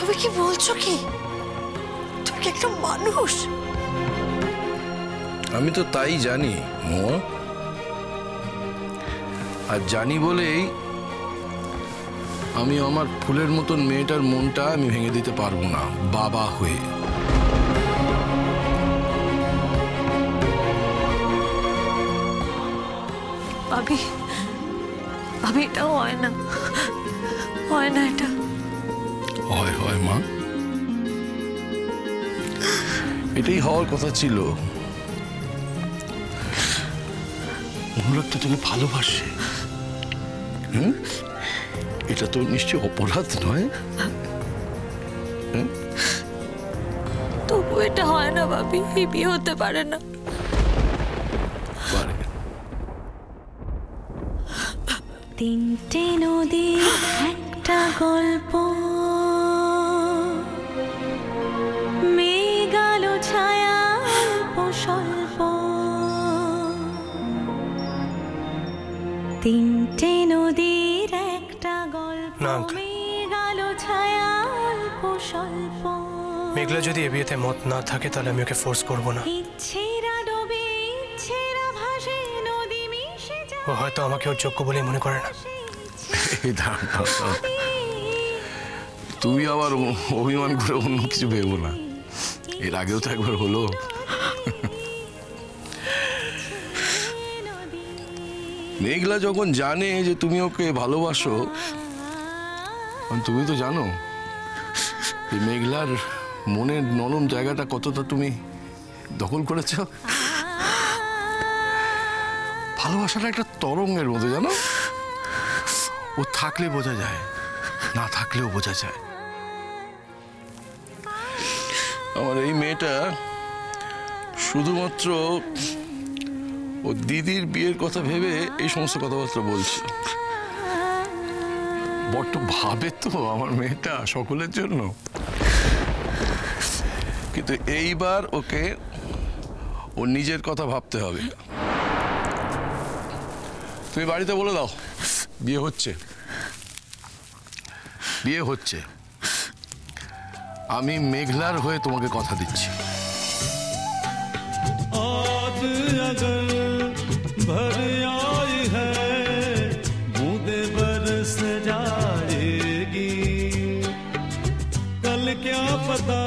তুমি কি বলছো? কি তুমি কি একটা মানুষ? আমি তো তাই জানি মো, আর জানি বলেই আমি আমার ফুলের মতন মেয়েটার মনটা আমি ভেঙে দিতে পারবো না বাবা হয়ে। ভাবি, ভাবি এটাও হয় না, হয় না এটা। হয় হয় মা, এটাই হওয়ার কথা ছিল। অনুরাগ তো তোকে ভালোবাসে, এটা তো নিশ্চয় অপরাধ নয়। তবু এটা হয় না ভাবি, এই বিয়ে হতে পারে না। তিনটে নদী একটা গল্প, মেঘালো ছায়া স্বল্প, তিনটে নদীর একটা গল্প, মেঘালো ছায়া স্বল্প। মেঘলা যদি এ বিয়েতে মত না থাকে তাহলে আমি ওকে ফোর্স করবো না। ও হয়তো আমাকে ওর যোগ্য বলে মনে করে না। তুমি আবার অভিমান করে অন্য কিছু ভেবো না, এর আগেও তো একবার হলো। মেঘলা যখন জানে যে তুমি ওকে ভালোবাসো, তুমি তো জানো এই মেঘলার মনের নরম জায়গাটা কতটা তুমি দখল করেছ। ভালোবাসাটা একটা তরঙ্গের মতো, জানো, ও থাকলে বোঝা যায়, না থাকলেও বোঝা যায়। আমার এই মেয়েটা শুধুমাত্র ও দিদির বিয়ের কথা ভেবে এই সমস্ত কথাবার্তা বলছে। বড্ড ভাবে তো আমার মেয়েটা সকলের জন্য, কিন্তু এইবার ওকে ও নিজের কথা ভাবতে হবে। তুমি বাড়িতে বলে দাও বিয়ে হচ্ছে, বিয়ে হচ্ছে। আমি মেঘলার হয়ে তোমাকে কথা দিচ্ছি। क्या पता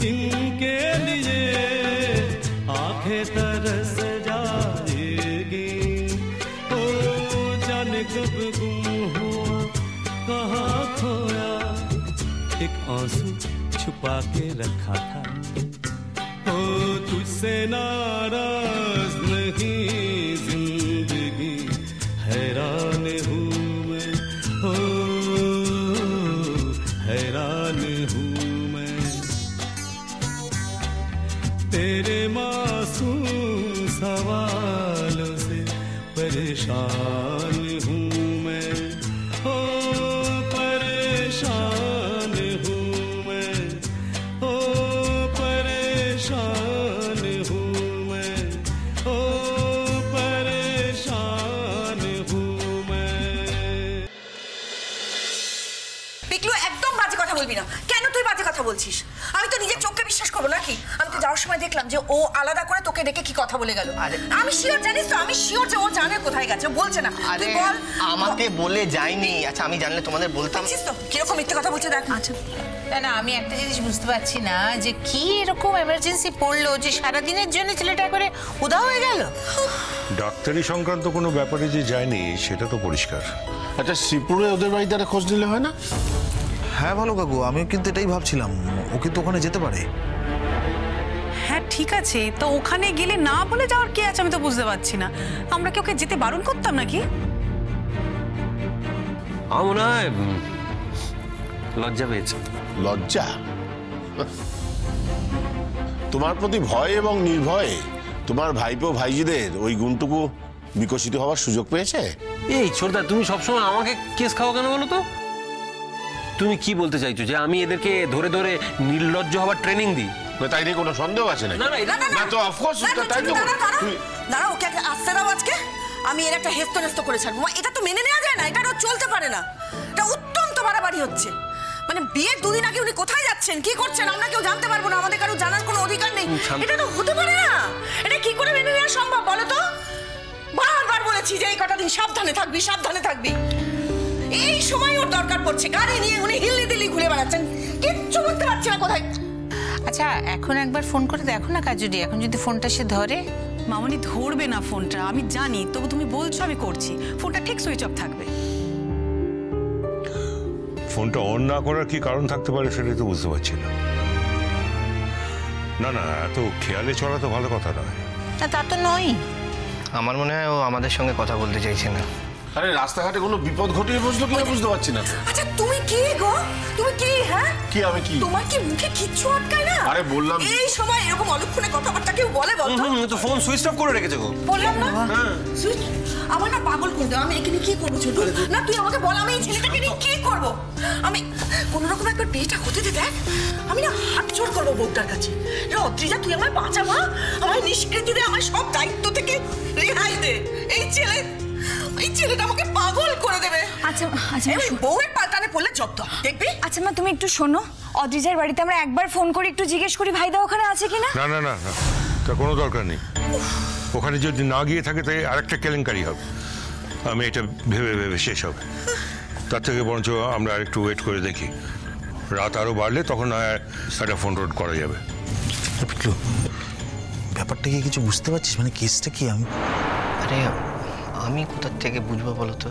इनके लिए आंखें तरस जाएगी, ओ जाने कब गुम हुआ कहाँ खोया, एक आंसू छुपा के रखा था, ओ तुझसे नाराज नहीं जिंदगी, हैरान हूँ मैं, ओ हैरान हूँ मैं, तेरे मासूम सवालों से परेशान हूँ मैं, ओ परेशान हूँ मैं, ओ परेशान हूँ मैं, ओ परेशान हूँ मैं। পিকলু, একদম বাজে কথা বলবি না। কেন তুই বাজে কথা বলছিস? আমি তো নিজের চোখকে বিশ্বাস করবো নাকি? আমি তো যাওয়ার সময় দেখলাম যে ও আলাদা করে তোকে ডেকে কি কথা বলে গেল। আমি শিওর, জানিস তো, আমি শিওর যে ও জানে কোথায় গেছে, বলছে না। আরে আমাকে বলে যায়নি। আচ্ছা আমি জানলে তোমাদের বলতাম। দেখছিস তো কিরকম মিথ্যে কথা বলছে, দেখ। আচ্ছা না না, আমি একটা জিনিস বুঝতে পারছি না যে কি এরকম এমার্জেন্সি পড়লো যে সারাদিনের জন্য ছেলেটা করে উধাও হয়ে গেল। ডাক্তারি সংক্রান্ত কোনো ব্যাপারে যে যায়নি সেটা তো পরিষ্কার। আচ্ছা শ্রীপুরে ওদের বাড়িতে একটা খোঁজ নিলে হয় না? হ্যাঁ ভালো কাকু, আমিও কিন্তু এটাই ভাবছিলাম, ও কিন্তু ওখানে যেতে পারে। হ্যাঁ ঠিক আছে, তো ওখানে গেলে না বলে যাওয়ার কি আছে আমি তো বুঝতে পারছি না। আমরা কি ওকে যেতে বারণ করতাম নাকি? আমার মনে হয় লজ্জা পেয়েছে। লজ্জা? তোমার প্রতি ভয় এবং নির্ভয়ে তোমার ভাইপো ভাইজিদের ওই গুণটুকু বিকশিত হওয়ার সুযোগ পেয়েছে। এই ছোটদা, তুমি সবসময় আমাকে কেস খাও কেন বলো তো? তুমি কি বলতে চাইছো যে আমি এদেরকে ধরে ধরে নির্লজ্জ হওয়ার ট্রেনিং দিই? তাই নিয়ে কোনো সন্দেহ আছে নাকি? না তো অফকোর্স তাই তো। দাঁড়া, ওকে আসতে দাও। আজকে আমি এর একটা হেস্ত নেস্ত করে ছাড়বো। এটা তো মেনে নেওয়া যায় না, এটা চলতে পারে না। এটা অত্যন্ত বাড়াবাড়ি হচ্ছে। মানে বিয়ের 2 দিন আগে উনি কোথায় যাচ্ছেন, কি করছেন আমরা কেউ জানতে পারবো না? আমাদের কারো জানার কোনো অধিকার নেই। এটা তো হতে পারে না। এটা কি করে মেনে নেওয়া সম্ভব বলো তো? বারবার বলেছি যে এই কটা দিন সাবধানে থাকবি, সাবধানে থাকবি। এই সময় ওর দরকার পড়ছে, গাড়ি নিয়ে উনি হিল্লি দিল্লি ঘুরে বেড়াচ্ছেন, কিচ্ছু বুঝতে পারছি না কোথায়। আচ্ছা এখন একবার ফোন করে দেখো না কাজুরি, এখন যদি ফোনটা সে ধরে। মামনি ধরবে না ফোনটা, আমি জানি, তবু তুমি বলছো আমি করছি। ফোনটা ঠিক সুইচ অফ থাকবে। ফোনটা অন না করার কি কারণ থাকতে পারে সেটাই তো বুঝতে পারছি না। না না, এত খেয়ালে চলা তো ভালো কথা নয়। না তা তো নয়। আমার মনে হয় ও আমাদের সঙ্গে কথা বলতে চাইছে না। আরে রাস্তাঘাটে কোনো বিপদ ঘটিয়ে বসলো কিনা বুঝতে পারছি না। আচ্ছা তুমি কি গো, তুমি কি? হ্যাঁ কি আমি কি? তোমার কি মুখে কিচ্ছু আটকায় না? আরে বললাম এই সময় এরকম অলক্ষণে কথাবার্তা কেউ বলে বলতো? তো ফোন সুইচ অফ করে রেখেছে গো। বললাম না সুইচ। আমার না পাগল করে দাও। আমি এখানে কি করবো ছোট? না তুই আমাকে বল আমি এই ছেলেটাকে নিয়ে কি করব? আমি কোন রকম একবার বিয়েটা হতে দে দেখ। আমি না হাত জোড় করবো বউটার কাছে। অদ্রিজা তুই আমায় বাঁচা মা, আমায় নিষ্কৃতি দে, আমার সব দায়িত্ব থেকে রেহাই দে। এই ছেলেটা আমাকে পাগল করে দেবে। আচ্ছা আচ্ছা এই বউয়ের পাল্টানে পড়লে জব্দ দেখবি। আচ্ছা মা তুমি একটু শোনো, অদ্রিজার বাড়িতে আমরা একবার ফোন করে একটু জিজ্ঞেস করি ভাইদা ওখানে আছে কিনা। না না না না, তার কোনো দরকার নেই। ওখানে যদি না গিয়ে থাকে তাই আরেকটা কেলেঙ্কারি হবে। আমি এটা ভেবে ভেবে শেষ হবে। তার থেকে বরঞ্চ আমরা আরেকটু ওয়েট করে দেখি, রাত আরও বাড়লে তখন একটা ফোন টোন করা যাবে। ব্যাপারটা কি কিছু বুঝতে পারছিস? মানে কেসটা কি? আরে আমি কোথার থেকে বুঝবো বলো তো?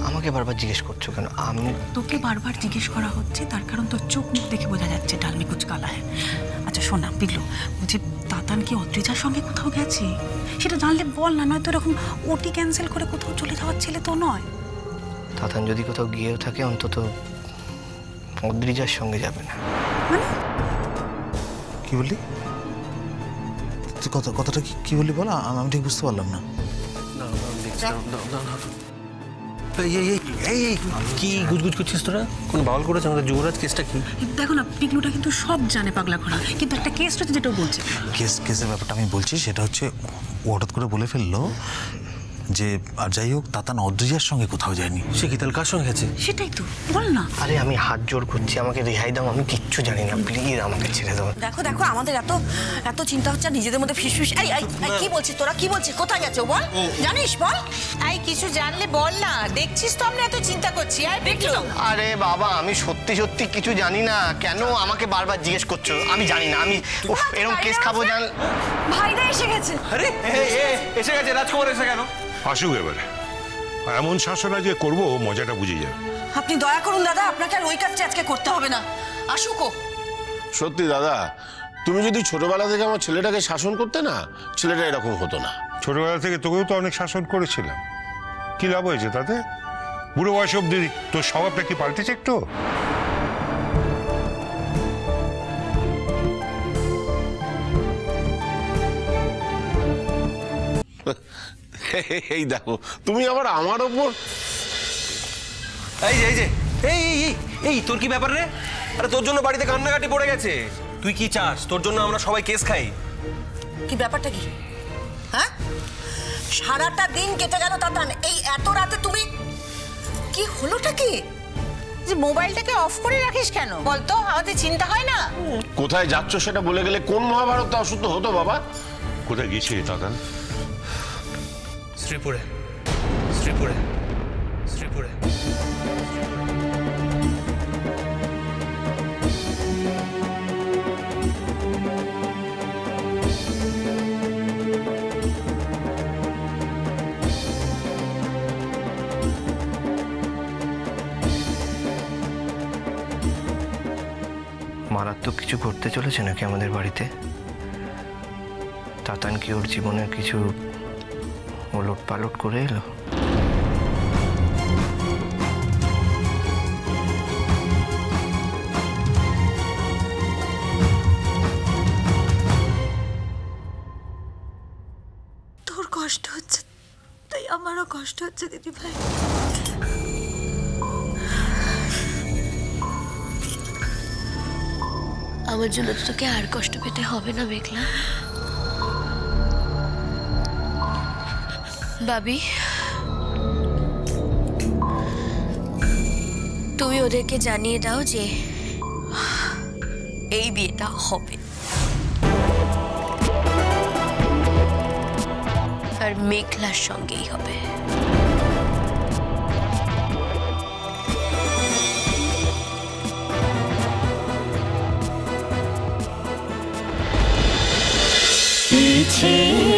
আমাকে বারবার জিজ্ঞেস করছো কেন? আমি তোকে বারবার জিজ্ঞেস করা হচ্ছে তার কারণ তোর চোখ মুখ দেখে বোঝা যাচ্ছে ডালমি কুচ কালা হ্যাঁ। আচ্ছা শোনা পিগলু, বলছি তাতান কি অদ্রিজার সঙ্গে কোথাও গেছে? সেটা জানলে বল না, নয়তো এরকম ওটি ক্যান্সেল করে কোথাও চলে যাওয়ার ছেলে তো নয়। তাতান যদি কোথাও গিয়েও থাকে অন্তত অদ্রিজার সঙ্গে যাবে না। কি বললি? কথাটা কি বললি বল, আমি ঠিক বুঝতে পারলাম না। কি গুজগুজ করছিস তোরা? কোন বাউল করেছে আমাদের যুবরাজ? কেসটা কি? দেখো না পিগলুটা কিন্তু সব জানে পাগলা ঘোড়া, কিন্তু একটা কেস রয়েছে যেটা বলছে। কেসের ব্যাপারটা আমি বলছি, সেটা হচ্ছে ও হঠাৎ করে বলে ফেললো যে আর যাই হোক তাতান অদ্রিজার সঙ্গে কোথাও যায়নি। সে কি তাহলে কার সঙ্গে গেছে? সেটাই তো বল না। আরে আমি হাত জোড় করছি, আমাকে রেহাই দাও, আমি কিচ্ছু জানি না, প্লিজ আমাকে ছেড়ে দাও। দেখো দেখো আমাদের এত চিন্তা হচ্ছে, নিজেদের মধ্যে ফিসফিস। এই কি বলছিস তোরা? কি বলছিস? কোথায় গেছে বল, জানিস বল। এই কিছু জানলে বল না, দেখছিস তো আমরা এত চিন্তা করছি। আর দেখলো। আরে বাবা আমি সত্যি সত্যি কিছু জানি না, কেন আমাকে বারবার জিজ্ঞেস করছো? আমি জানি না, আমি এরকম কেস খাবো জান। ভাইদা এসে গেছে। আরে এসে গেছে, রাজকুমার এসে গেল। আসুক এবারে, এমন শাসনা যে করবো মজাটা বুঝে যাবে। আপনি দয়া করুন দাদা, আপনাকে আর ওই কাজটা আজকে করতে হবে না। আসুক। সত্যি দাদা, তুমি যদি ছোটবেলা থেকে আমার ছেলেটাকে শাসন করতে না, ছেলেটা এরকম হতো না। ছোটবেলা থেকে তোকেও তো অনেক শাসন করেছিলাম, কি লাভ হয়েছে তাতে? বুড়ো বয়স অব্দি তোর স্বভাবটা কি পাল্টেছে একটু? এই দেখো তুমি আবার আমার ওপর। এই তোর কি ব্যাপার রে? আরে তোর জন্য বাড়িতে কান্নাকাটি পড়ে গেছে। তুই কি চাস তোর জন্য আমরা সবাই কেস খাই? কি ব্যাপারটা কি? হ্যাঁ সারাটা দিন কেটে গেল তাতান, এই এত রাতে তুমি কি হলোটা কি? যে মোবাইলটাকে অফ করে রাখিস কেন বলতো? আমাদের চিন্তা হয় না? কোথায় যাচ্ছ সেটা বলে গেলে কোন মহাভারত অশুদ্ধ হতো বাবা? কোথায় গেছি তাতান? শ্রীপুরে। মারাত্মক কিছু করতে চলেছে নাকি আমাদের বাড়িতে? তাতান কি ওর জীবনের কিছু ওলট পালট করে এলো? তোর কষ্ট হচ্ছে তাই আমারও কষ্ট হচ্ছে দিদি ভাই। আমার জন্য তো তোকে আর কষ্ট পেতে হবে না মেঘলা। বাবি তুমি ওদেরকে জানিয়ে দাও যে এই বিয়েটা হবে, আর মেঘলার সঙ্গেই হবে।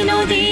নদী